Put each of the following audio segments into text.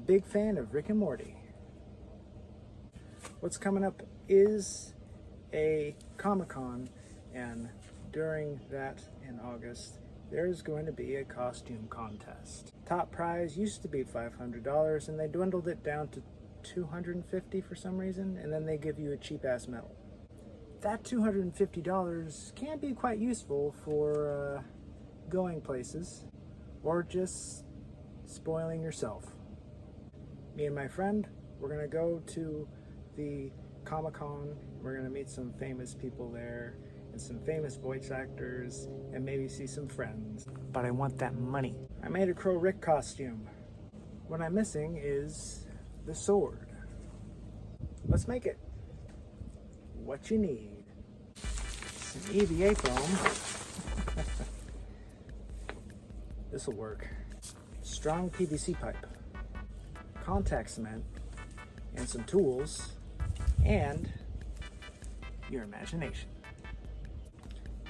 big fan of Rick and Morty. What's coming up is a Comic-Con, and during that in August, there's going to be a costume contest. Top prize used to be $500, and they dwindled it down to $250 for some reason, and then they give you a cheap-ass medal. That $250 can be quite useful for going places, or just spoiling yourself. Me and my friend, we're gonna go to the Comic-Con. We're gonna meet some famous people there and some famous voice actors and maybe see some friends. But I want that money. I made a Crow Rick costume. What I'm missing is the sword. Let's make it. What you need: some EVA foam. This'll work. Strong PVC pipe, contact cement, and some tools, and your imagination.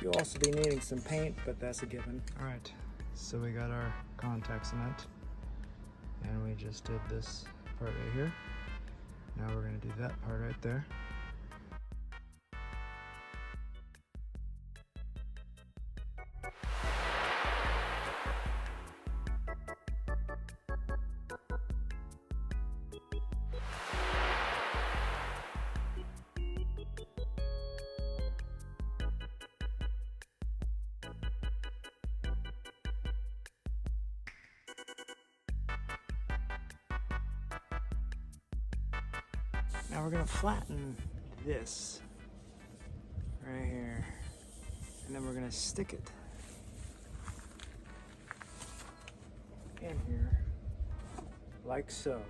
You'll also be needing some paint, but that's a given. All right, so we got our contact cement, and we just did this part right here. Now we're gonna do that part right there. Now we're gonna flatten this right here, and then we're gonna stick it in here like so.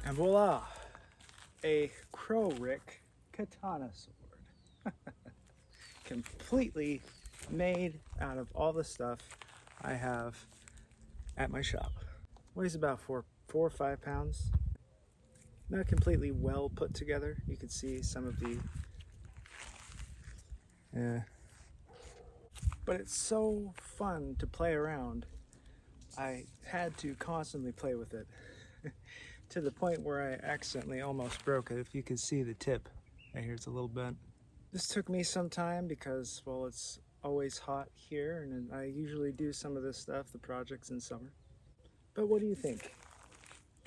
And voila, a Crow Rick katana sword. Completely made out of all the stuff I have at my shop. Weighs about 4 or 5 pounds. Not completely well put together. You can see some of the but it's so fun to play around. I had to constantly play with it to the point where I accidentally almost broke it. If you can see the tip, right here's a little bent. This took me some time because, well, it's always hot here and I usually do some of this stuff, the projects in summer. But what do you think?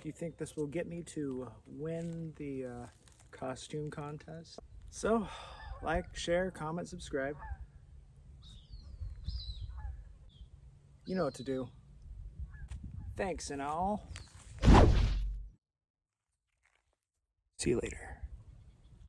Do you think this will get me to win the costume contest? So, like, share, comment, subscribe. You know what to do. Thanks and all. See you later.